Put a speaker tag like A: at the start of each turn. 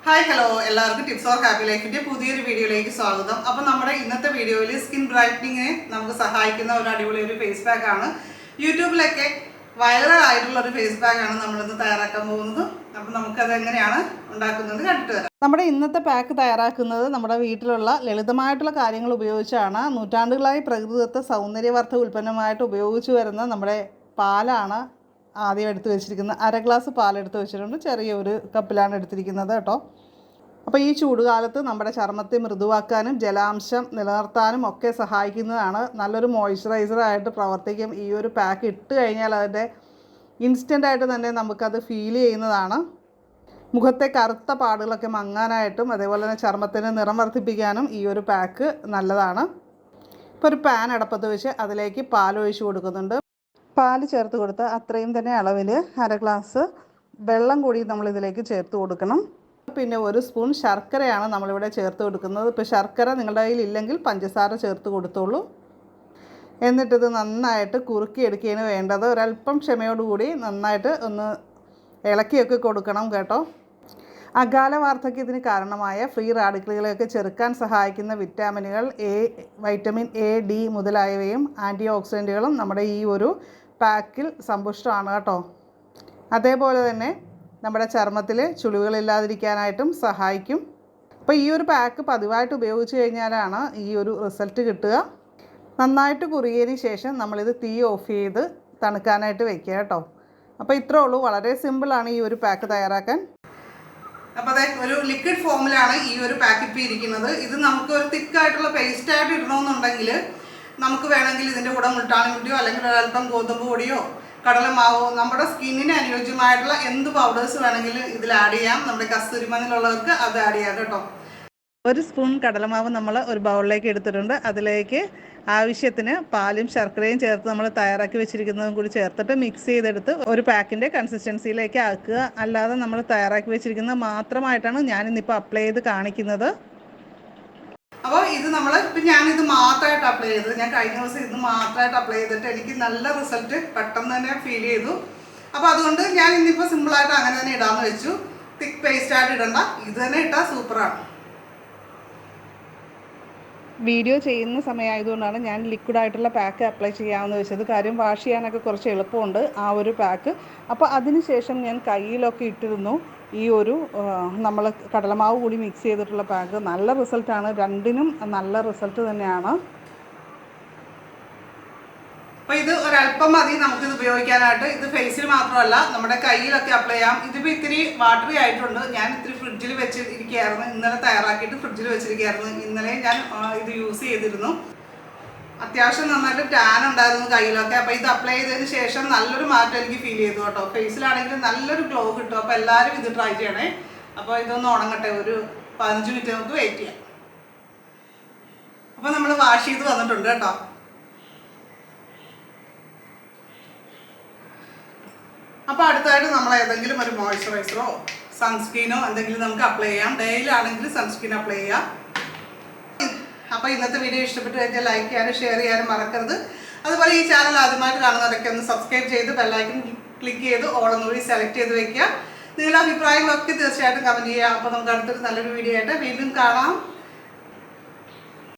A: Hi hello എല്ലാവർക്കും tips or happy ലൈഫിൻ്റെ പുതിയൊരു വീഡിയോയിലേക്ക് സ്വാഗതം. അപ്പോൾ നമ്മുടെ ഇന്നത്തെ വീഡിയോയിൽ സ്കിൻ ബ്രൈറ്റനിങ്ങിനെ നമുക്ക് സഹായിക്കുന്ന ഒരു അടിപൊളി ഒരു ഫേസ് പാക്കാണ്. യൂട്യൂബിലൊക്കെ വൈറലായിട്ടുള്ള ഒരു ഫേസ് പാക്കാണ് നമ്മളിന്ന് തയ്യാറാക്കാൻ പോകുന്നത്. അപ്പോൾ നമുക്കത് എങ്ങനെയാണ് ഉണ്ടാക്കുന്നത് കണ്ടിട്ട് വരാം. നമ്മുടെ ഇന്നത്തെ പാക്ക് തയ്യാറാക്കുന്നത് നമ്മുടെ വീട്ടിലുള്ള ലളിതമായിട്ടുള്ള കാര്യങ്ങൾ ഉപയോഗിച്ചാണ്. നൂറ്റാണ്ടുകളായി പ്രകൃതിദത്ത സൗന്ദര്യവർദ്ധക ഉൽപ്പന്നമായിട്ട് ഉപയോഗിച്ച് വരുന്ന നമ്മുടെ പാലാണ് ആദ്യം എടുത്ത് വെച്ചിരിക്കുന്നത്. അര ഗ്ലാസ് പാലെടുത്ത് വെച്ചിട്ടുണ്ട്. ചെറിയൊരു കപ്പിലാണ് എടുത്തിരിക്കുന്നത് കേട്ടോ. അപ്പോൾ ഈ ചൂടുകാലത്ത് നമ്മുടെ ചർമ്മത്തെ മൃദുവാക്കാനും ജലാംശം നിലനിർത്താനും ഒക്കെ സഹായിക്കുന്നതാണ്. നല്ലൊരു മോയ്സ്ചറൈസറായിട്ട് പ്രവർത്തിക്കും. ഈ ഒരു പാക്ക് ഇട്ട് കഴിഞ്ഞാൽ അതിൻ്റെ ഇൻസ്റ്റൻ്റായിട്ട് തന്നെ നമുക്കത് ഫീൽ ചെയ്യുന്നതാണ്. മുഖത്തെ കറുത്ത പാടുകളൊക്കെ മങ്ങാനായിട്ടും അതേപോലെ തന്നെ ചർമ്മത്തിന് നിറം വർദ്ധിപ്പിക്കാനും ഈ ഒരു പാക്ക് നല്ലതാണ്. ഇപ്പോൾ ഒരു പാൻ അടപ്പത്ത് വെച്ച് അതിലേക്ക് പാലൊഴിച്ച് കൊടുക്കുന്നുണ്ട്. പാൽ ചേർത്ത് കൊടുത്ത് അത്രയും തന്നെ അളവിൽ അര ഗ്ലാസ് വെള്ളം കൂടി നമ്മളിതിലേക്ക് ചേർത്ത് കൊടുക്കണം. പിന്നെ ഒരു സ്പൂൺ ശർക്കരയാണ് നമ്മളിവിടെ ചേർത്ത് കൊടുക്കുന്നത്. ഇപ്പോൾ ശർക്കര നിങ്ങളുടെ കയ്യിൽ ഇല്ലെങ്കിൽ പഞ്ചസാര ചേർത്ത് കൊടുത്തോളൂ. എന്നിട്ടിത് നന്നായിട്ട് കുറുക്കിയെടുക്കുകയാണ് വേണ്ടത്. ഒരല്പം ക്ഷമയോടുകൂടി നന്നായിട്ട് ഒന്ന് ഇളക്കിയൊക്കെ കൊടുക്കണം കേട്ടോ. അകാല വാർദ്ധക്യത്തിന് കാരണമായ ഫ്രീ റാഡിക്കലുകളെയൊക്കെ ചെറുക്കാൻ സഹായിക്കുന്ന വിറ്റാമിനുകൾ വൈറ്റമിൻ എ, ഡി മുതലായവയും ആൻറ്റി ഓക്സിഡൻറ്റുകളും നമ്മുടെ ഈ ഒരു പാക്കിൽ സമ്പുഷ്ടമാണ് കേട്ടോ. അതേപോലെ തന്നെ നമ്മുടെ ചർമ്മത്തിൽ ചുളിവുകളില്ലാതിരിക്കാനായിട്ടും സഹായിക്കും. അപ്പോൾ ഈ ഒരു പാക്ക് പതിവായിട്ട് ഉപയോഗിച്ച് കഴിഞ്ഞാലാണ് ഈ ഒരു റിസൾട്ട് കിട്ടുക. നന്നായിട്ട് കുറുകിയതിന് ശേഷം നമ്മളിത് തീ ഓഫ് ചെയ്ത് തണുക്കാനായിട്ട് വെക്കുക കേട്ടോ. അപ്പോൾ ഇത്രേ ഉള്ളൂ. വളരെ സിമ്പിളാണ് ഈ ഒരു പാക്ക് തയ്യാറാക്കാൻ. അപ്പോൾ അതെ ഒരു ലിക്വിഡ് ഫോമിലാണ് ഈ ഒരു പാക്ക് ഇപ്പോൾ ഇരിക്കുന്നത്. ഇത് നമുക്ക് ഒരു തിക്കായിട്ടുള്ള പേസ്റ്റായിട്ട് ഇടണമെന്നുണ്ടെങ്കിൽ നമുക്ക് വേണമെങ്കിൽ ഇതിൻ്റെ കൂടെ മുൾട്ടാണിമുട്ടിയോ അല്ലെങ്കിൽ ഒരല്പം ഗോതമ്പ് പൊടിയോ കടലമാവോ നമ്മുടെ സ്കിന്നിന് അനുയോജ്യമായിട്ടുള്ള എന്ത് പൗഡേഴ്സ് വേണമെങ്കിലും ഇതിൽ ആഡ് ചെയ്യാം. നമ്മുടെ കസ്തൂരിമഞ്ഞളുള്ളവർക്ക് അത് ആഡ് ചെയ്യാം കേട്ടോ. ഒരു സ്പൂൺ കടലമാവ് നമ്മൾ ഒരു ബൗളിലേക്ക് എടുത്തിട്ടുണ്ട്. അതിലേക്ക് ആവശ്യത്തിന് പാലും ശർക്കരയും ചേർത്ത് നമ്മൾ തയ്യാറാക്കി വെച്ചിരിക്കുന്നതും കൂടി ചേർത്തിട്ട് മിക്സ് ചെയ്തെടുത്ത് ഒരു പാക്കിൻ്റെ കൺസിസ്റ്റൻസിയിലേക്ക് ആക്കുക. അല്ലാതെ നമ്മൾ തയ്യാറാക്കി വെച്ചിരിക്കുന്നത് മാത്രമായിട്ടാണ് ഞാനിന്നിപ്പോൾ അപ്ലൈ ചെയ്ത് കാണിക്കുന്നത്. അപ്പോൾ ഇത് ഇപ്പം ഞാനിത് മാത്രമായിട്ട് അപ്ലൈ ചെയ്തത്. ഞാൻ കഴിഞ്ഞ ദിവസം ഇത് മാത്രമായിട്ട് അപ്ലൈ ചെയ്തിട്ട് എനിക്ക് നല്ല റിസൾട്ട് പെട്ടെന്ന് തന്നെ ഫീൽ ചെയ്തു. അപ്പോൾ അതുകൊണ്ട് ഞാൻ ഇന്നിപ്പോൾ സിമ്പിളായിട്ട് അങ്ങനെ തന്നെ ഇടാമെന്ന് വെച്ചു. തിക്ക് പേസ്റ്റായിട്ട് ഇടണ്ട, ഇത് തന്നെ ഇട്ടാൽ സൂപ്പറാണ്. വീഡിയോ ചെയ്യുന്ന സമയമായതുകൊണ്ടാണ് ഞാൻ ലിക്വിഡായിട്ടുള്ള പാക്ക് അപ്ലൈ ചെയ്യാമെന്ന് വെച്ചത്. കാര്യം വാഷ് ചെയ്യാനൊക്കെ കുറച്ച് എളുപ്പമുണ്ട് ആ ഒരു പാക്ക്. അപ്പോൾ അതിന് ശേഷം ഞാൻ കയ്യിലൊക്കെ ഇട്ടിരുന്നു ഈ ഒരു നമ്മൾ കടലമാവ് കൂടി മിക്സ് ചെയ്തിട്ടുള്ള പാക്ക്. നല്ല റിസൾട്ടാണ്, രണ്ടിനും നല്ല റിസൾട്ട് തന്നെയാണ്. അപ്പോൾ ഇത് ഒരല്പം മതി നമുക്കിത് ഉപയോഗിക്കാനായിട്ട്. ഇത് ഫേസിൽ മാത്രമല്ല നമ്മുടെ കയ്യിലൊക്കെ അപ്ലൈ ചെയ്യാം. ഇതിപ്പോൾ ഇത്തിരി വാട്ടറി ആയിട്ടുണ്ട്. ഞാൻ ഇത്തിരി ഫ്രിഡ്ജിൽ വെച്ചിരിക്കുകയായിരുന്നു. ഇന്നലെ തയ്യാറാക്കിയിട്ട് ഫ്രിഡ്ജിൽ വെച്ചിരിക്കുകയായിരുന്നു. ഇന്നലെ ഞാൻ ഇത് യൂസ് ചെയ്തിരുന്നു. അത്യാവശ്യം നന്നായിട്ട് ടാൻ ഉണ്ടായിരുന്നു കയ്യിലൊക്കെ. അപ്പോൾ ഇത് അപ്ലൈ ചെയ്തതിന് ശേഷം നല്ലൊരു മാറ്റം എനിക്ക് ഫീൽ ചെയ്തു കേട്ടോ. ഫേസിലാണെങ്കിൽ നല്ലൊരു ഗ്ലോ കിട്ടും. അപ്പോൾ എല്ലാവരും ഇത് ട്രൈ ചെയ്യണേ. അപ്പോൾ ഇതൊന്ന് ഉണങ്ങട്ടെ, ഒരു 15 മിനിറ്റ് നമുക്ക് വെയിറ്റ് ചെയ്യാം. അപ്പോൾ നമ്മൾ വാഷ് ചെയ്ത് വന്നിട്ടുണ്ട് കേട്ടോ. അപ്പോൾ അടുത്തായിട്ട് നമ്മൾ ഏതെങ്കിലും ഒരു മോയ്സ്ചറൈസറോ സൺസ്ക്രീനോ എന്തെങ്കിലും നമുക്ക് അപ്ലൈ ചെയ്യാം. ഡെയിലി ആണെങ്കിൽ സൺസ്ക്രീൻ അപ്ലൈ ചെയ്യാം. അപ്പോൾ ഇന്നത്തെ വീഡിയോ ഇഷ്ടപ്പെട്ട് കഴിഞ്ഞാൽ ലൈക്ക് ചെയ്യാനും ഷെയർ ചെയ്യാനും മറക്കരുത്. അതുപോലെ ഈ ചാനൽ ആദ്യമായിട്ട് കാണുന്നവരൊക്കെ ഒന്ന് സബ്സ്ക്രൈബ് ചെയ്ത് ബെല്ലൈക്കൺ ക്ലിക്ക് ചെയ്ത് ഓളൊന്നുകൂടി സെലക്ട് ചെയ്ത് വെക്കുക. നിങ്ങളുടെ അഭിപ്രായങ്ങളൊക്കെ തീർച്ചയായിട്ടും കമൻറ്റ് ചെയ്യുക. അപ്പോൾ നമുക്ക് അടുത്തൊരു നല്ലൊരു വീഡിയോ ആയിട്ട് വീണ്ടും കാണാം.